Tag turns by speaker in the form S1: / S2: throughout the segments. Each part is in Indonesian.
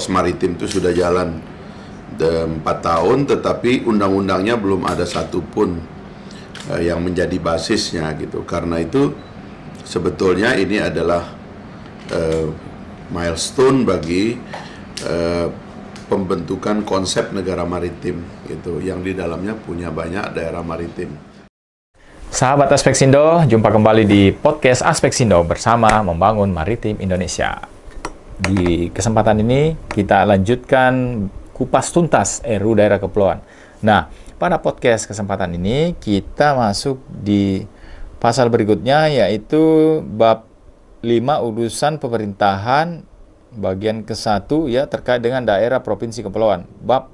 S1: Pos Maritim itu sudah jalan 4 tahun, tetapi undang-undangnya belum ada satupun yang menjadi basisnya gitu. Karena itu sebetulnya ini adalah milestone bagi pembentukan konsep negara maritim gitu, yang di dalamnya punya banyak daerah maritim.
S2: Sahabat Aspeksindo, jumpa kembali di podcast Aspeksindo bersama Membangun Maritim Indonesia. Di kesempatan ini kita lanjutkan kupas tuntas RUU Daerah Kepulauan. Nah, pada podcast kesempatan ini kita masuk di pasal berikutnya, yaitu bab 5 urusan pemerintahan bagian ke-1 ya, terkait dengan daerah provinsi kepulauan. Bab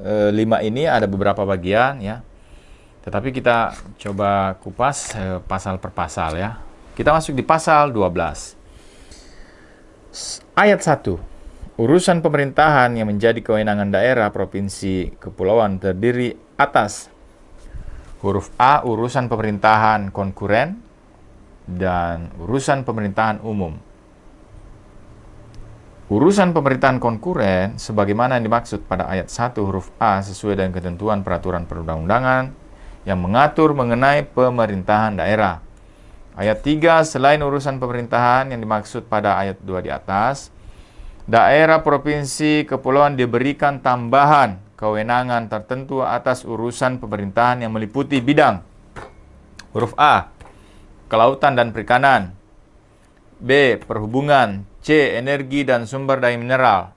S2: 5 ini ada beberapa bagian ya. Tetapi kita coba kupas pasal per pasal ya. Kita masuk di pasal 12. Ayat 1. Urusan pemerintahan yang menjadi kewenangan daerah provinsi kepulauan terdiri atas huruf A, urusan pemerintahan konkuren, dan urusan pemerintahan umum. Urusan pemerintahan konkuren sebagaimana yang dimaksud pada ayat 1 huruf A sesuai dengan ketentuan peraturan perundang-undangan yang mengatur mengenai pemerintahan daerah. Ayat 3, selain urusan pemerintahan yang dimaksud pada ayat 2 di atas, daerah provinsi kepulauan diberikan tambahan kewenangan tertentu atas urusan pemerintahan yang meliputi bidang huruf A, kelautan dan perikanan, B, perhubungan, C, energi dan sumber daya mineral,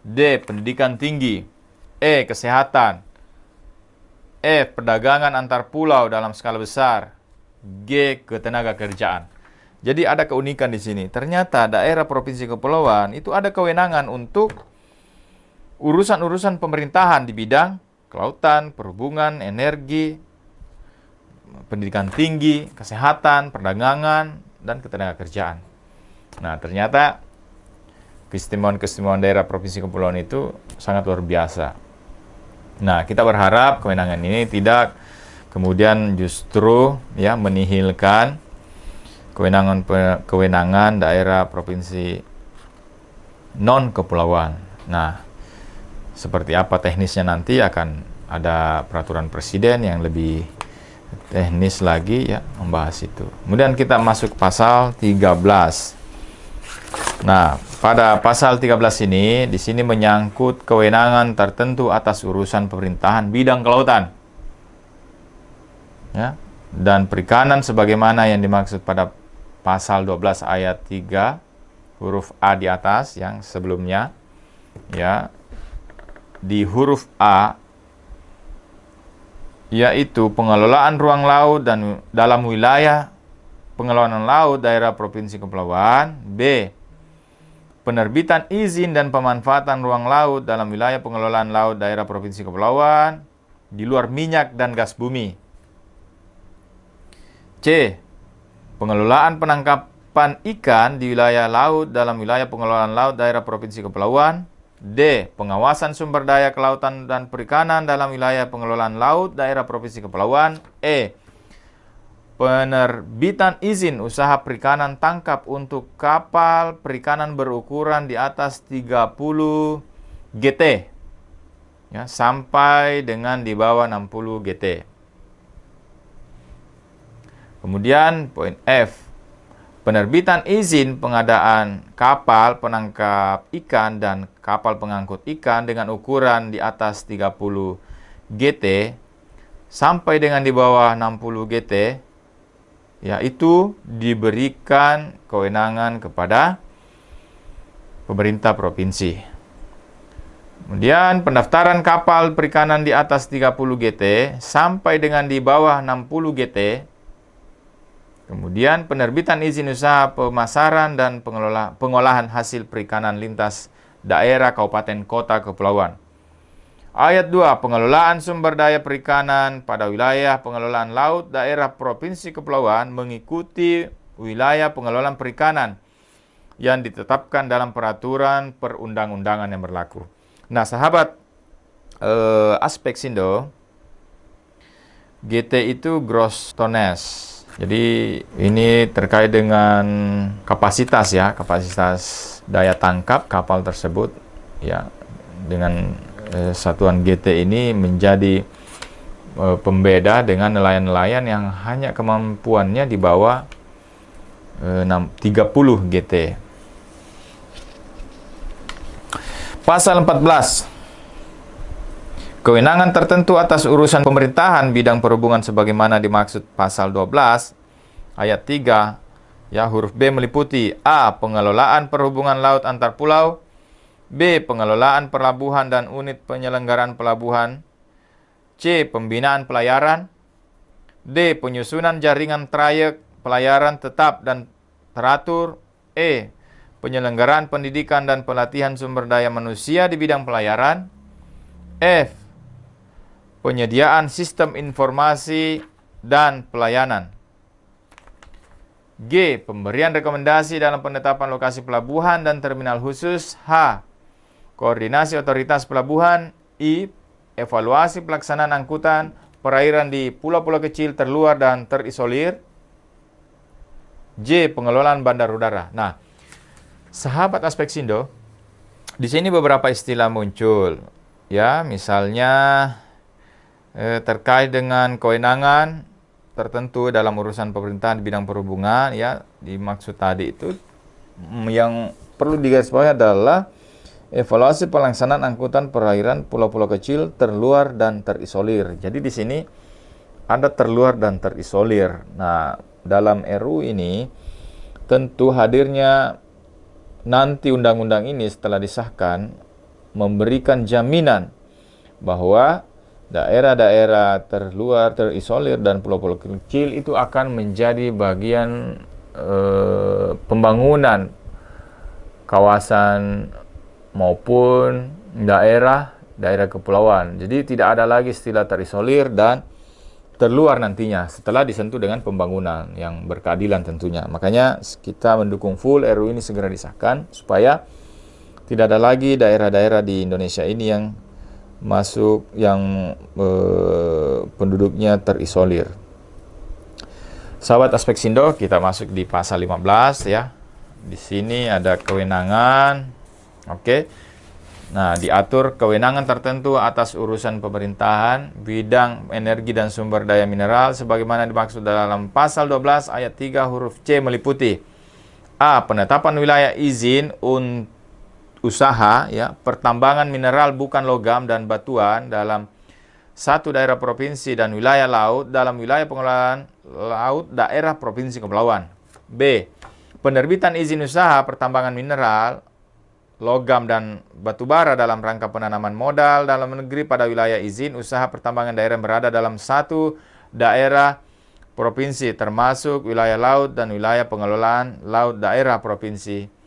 S2: D, pendidikan tinggi, E, kesehatan, F, perdagangan antar pulau dalam skala besar, G, ketenaga kerjaan. Jadi ada keunikan di sini. Ternyata daerah provinsi kepulauan itu ada kewenangan untuk urusan-urusan pemerintahan di bidang kelautan, perhubungan, energi, pendidikan tinggi, kesehatan, perdagangan, dan ketenaga kerjaan. Nah, ternyata keistimewaan-keistimewaan daerah provinsi kepulauan itu sangat luar biasa. Nah, kita berharap kewenangan ini tidak kemudian justru ya menihilkan kewenangan daerah provinsi non kepulauan. Nah, seperti apa teknisnya nanti akan ada peraturan presiden yang lebih teknis lagi ya membahas itu. Kemudian kita masuk pasal 13. Nah, pada pasal 13 ini, di sini menyangkut kewenangan tertentu atas urusan pemerintahan bidang kelautan. Ya, dan perikanan sebagaimana yang dimaksud pada pasal 12 ayat 3 huruf A di atas yang sebelumnya. Ya, di huruf A yaitu pengelolaan ruang laut dan dalam wilayah pengelolaan laut daerah provinsi kepulauan. B, penerbitan izin dan pemanfaatan ruang laut dalam wilayah pengelolaan laut daerah provinsi kepulauan di luar minyak dan gas bumi. C, pengelolaan penangkapan ikan di wilayah laut dalam wilayah pengelolaan laut daerah provinsi kepulauan. D, pengawasan sumber daya kelautan dan perikanan dalam wilayah pengelolaan laut daerah provinsi kepulauan. E, penerbitan izin usaha perikanan tangkap untuk kapal perikanan berukuran di atas 30 GT ya, sampai dengan di bawah 60 GT. Kemudian poin F, penerbitan izin pengadaan kapal penangkap ikan dan kapal pengangkut ikan dengan ukuran di atas 30 GT sampai dengan di bawah 60 GT, yaitu diberikan kewenangan kepada pemerintah provinsi. Kemudian pendaftaran kapal perikanan di atas 30 GT sampai dengan di bawah 60 GT. Kemudian penerbitan izin usaha pemasaran dan pengolahan hasil perikanan lintas daerah kabupaten kota kepulauan. Ayat 2, pengelolaan sumber daya perikanan pada wilayah pengelolaan laut daerah provinsi kepulauan mengikuti wilayah pengelolaan perikanan yang ditetapkan dalam peraturan perundang-undangan yang berlaku. Nah, sahabat Aspeksindo, GT itu gross tonnage Jadi ini terkait dengan kapasitas ya, kapasitas daya tangkap kapal tersebut ya, dengan satuan GT ini menjadi pembeda dengan nelayan-nelayan yang hanya kemampuannya di bawah 30 GT. Pasal 14. Kewenangan tertentu atas urusan pemerintahan bidang perhubungan sebagaimana dimaksud pasal 12 ayat 3 ya, huruf B meliputi A. Pengelolaan perhubungan laut antar pulau, B. Pengelolaan pelabuhan dan unit penyelenggaraan pelabuhan, C. Pembinaan pelayaran, D. Penyusunan jaringan trayek pelayaran tetap dan teratur, E. Penyelenggaraan pendidikan dan pelatihan sumber daya manusia di bidang pelayaran, F. Penyediaan sistem informasi dan pelayanan, G. Pemberian rekomendasi dalam penetapan lokasi pelabuhan dan terminal khusus, H. Koordinasi otoritas pelabuhan, I. Evaluasi pelaksanaan angkutan perairan di pulau-pulau kecil terluar dan terisolir, J. Pengelolaan bandar udara. Nah, sahabat aspek Sindo, di sini beberapa istilah muncul ya, misalnya terkait dengan kewenangan tertentu dalam urusan pemerintahan di bidang perhubungan ya, dimaksud tadi itu yang perlu digarisbawahi adalah evaluasi pelaksanaan angkutan perairan pulau-pulau kecil terluar dan terisolir. Jadi di sini ada terluar dan terisolir. Nah, dalam RU ini tentu hadirnya nanti undang-undang ini setelah disahkan memberikan jaminan bahwa daerah-daerah terluar, terisolir, dan pulau-pulau kecil itu akan menjadi bagian pembangunan kawasan maupun daerah kepulauan. Jadi tidak ada lagi istilah terisolir dan terluar nantinya setelah disentuh dengan pembangunan yang berkeadilan tentunya. Makanya kita mendukung full RU ini segera disahkan supaya tidak ada lagi daerah-daerah di Indonesia ini yang masuk yang penduduknya terisolir. Sahabat aspek Sindo, kita masuk di pasal 15 ya. Di sini ada kewenangan. Oke. Nah, diatur kewenangan tertentu atas urusan pemerintahan bidang energi dan sumber daya mineral sebagaimana dimaksud dalam pasal 12 ayat 3 huruf C meliputi A. Penetapan wilayah izin untuk usaha ya, pertambangan mineral bukan logam dan batuan dalam satu daerah provinsi dan wilayah laut dalam wilayah pengelolaan laut daerah provinsi kepulauan. B. Penerbitan izin usaha pertambangan mineral, logam dan batubara dalam rangka penanaman modal dalam negeri pada wilayah izin usaha pertambangan daerah yang berada dalam satu daerah provinsi termasuk wilayah laut dan wilayah pengelolaan laut daerah provinsi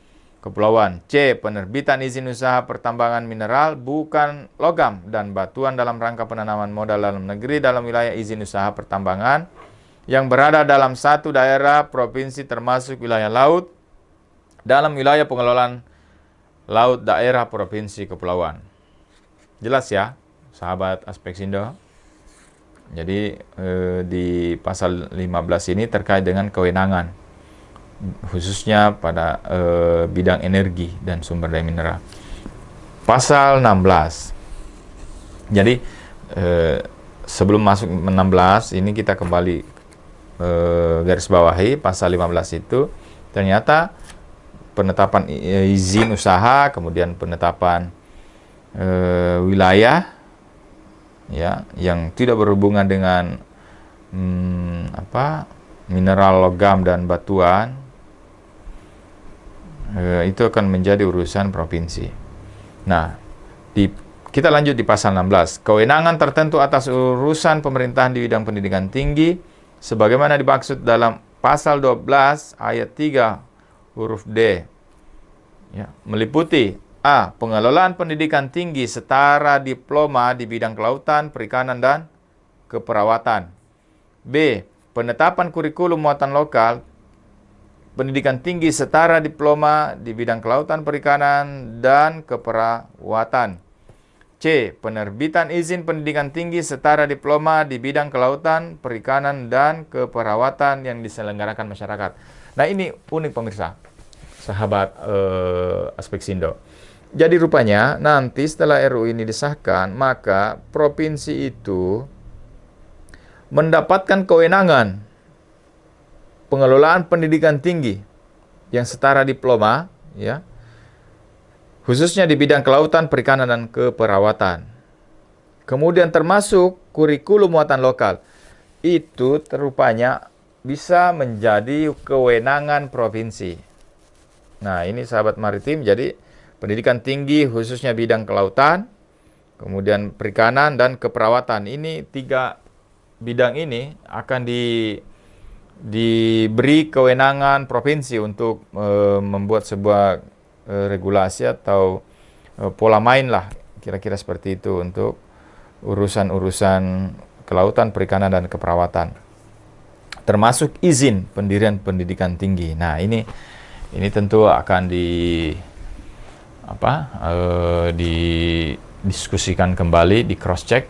S2: kepulauan. C. Penerbitan izin usaha pertambangan mineral bukan logam dan batuan dalam rangka penanaman modal dalam negeri dalam wilayah izin usaha pertambangan yang berada dalam satu daerah provinsi termasuk wilayah laut dalam wilayah pengelolaan laut daerah provinsi kepulauan. Jelas ya, sahabat aspek Sindo? Jadi di pasal 15 ini terkait dengan kewenangan khususnya pada bidang energi dan sumber daya mineral. Pasal 16. Jadi sebelum masuk 16 ini kita kembali garis bawahi pasal 15 itu ternyata penetapan izin usaha, kemudian penetapan wilayah ya yang tidak berhubungan dengan mineral logam dan batuan itu akan menjadi urusan provinsi. Nah, kita lanjut di pasal 16. Kewenangan tertentu atas urusan pemerintahan di bidang pendidikan tinggi sebagaimana dimaksud dalam pasal 12 ayat 3 huruf D. Ya, meliputi A. Pengelolaan pendidikan tinggi setara diploma di bidang kelautan, perikanan, dan keperawatan. B. Penetapan kurikulum muatan lokal pendidikan tinggi setara diploma di bidang kelautan, perikanan, dan keperawatan. C. Penerbitan izin pendidikan tinggi setara diploma di bidang kelautan, perikanan, dan keperawatan yang diselenggarakan masyarakat. Nah, ini unik pemirsa, sahabat Aspek Sindo. Jadi rupanya nanti setelah RUU ini disahkan, maka provinsi itu mendapatkan kewenangan pengelolaan pendidikan tinggi yang setara diploma, ya, khususnya di bidang kelautan, perikanan, dan keperawatan. Kemudian termasuk kurikulum muatan lokal. Itu rupanya bisa menjadi kewenangan provinsi. Nah, ini sahabat maritim, jadi pendidikan tinggi khususnya bidang kelautan, kemudian perikanan, dan keperawatan. Ini 3 bidang ini akan diberi kewenangan provinsi untuk membuat sebuah regulasi atau pola main lah, kira-kira seperti itu untuk urusan-urusan kelautan, perikanan, dan keperawatan, termasuk izin pendirian pendidikan tinggi. Nah, ini tentu akan didiskusikan kembali, di cross check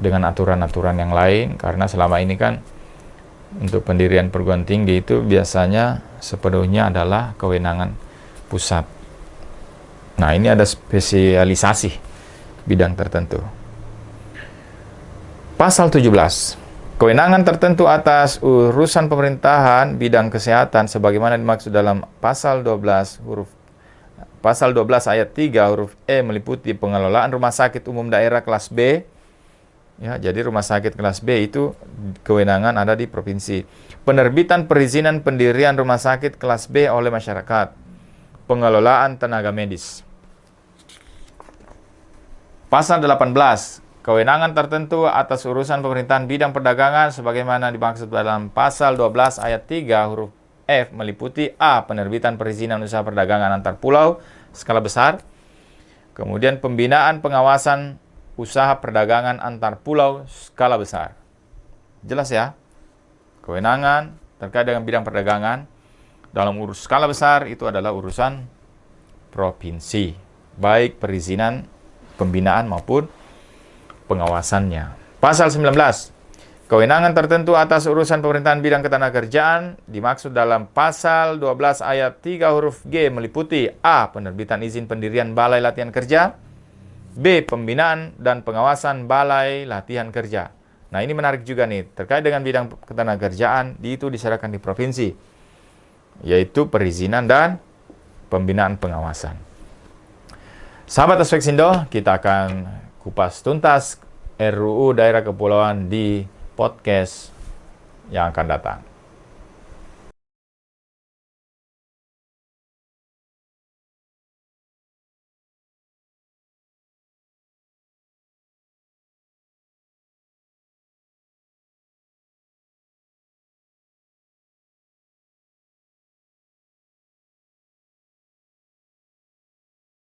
S2: dengan aturan-aturan yang lain, karena selama ini kan untuk pendirian perguruan tinggi itu biasanya sepenuhnya adalah kewenangan pusat. Nah, ini ada spesialisasi bidang tertentu. Pasal 17. Kewenangan tertentu atas urusan pemerintahan bidang kesehatan sebagaimana dimaksud dalam pasal 12 ayat 3 huruf E meliputi pengelolaan rumah sakit umum daerah kelas B. Ya, jadi rumah sakit kelas B itu kewenangan ada di provinsi. Penerbitan perizinan pendirian rumah sakit kelas B oleh masyarakat. Pengelolaan tenaga medis. Pasal 18. Kewenangan tertentu atas urusan pemerintahan bidang perdagangan sebagaimana dimaksud dalam pasal 12 ayat 3 huruf F meliputi A. Penerbitan perizinan usaha perdagangan antar pulau skala besar. Kemudian pembinaan pengawasan usaha perdagangan antar pulau skala besar. Jelas ya? Kewenangan terkait dengan bidang perdagangan dalam urus skala besar itu adalah urusan provinsi, baik perizinan, pembinaan maupun pengawasannya. Pasal 19. Kewenangan tertentu atas urusan pemerintahan bidang ketenagakerjaan dimaksud dalam pasal 12 ayat 3 huruf G meliputi A. Penerbitan izin pendirian balai latihan kerja, B. Pembinaan dan pengawasan balai latihan kerja. Nah, ini menarik juga nih, terkait dengan bidang ketenagakerjaan itu diserahkan di provinsi, yaitu perizinan dan pembinaan pengawasan. Sahabat Aspek Sindo, kita akan kupas tuntas RUU Daerah Kepulauan di podcast yang akan datang.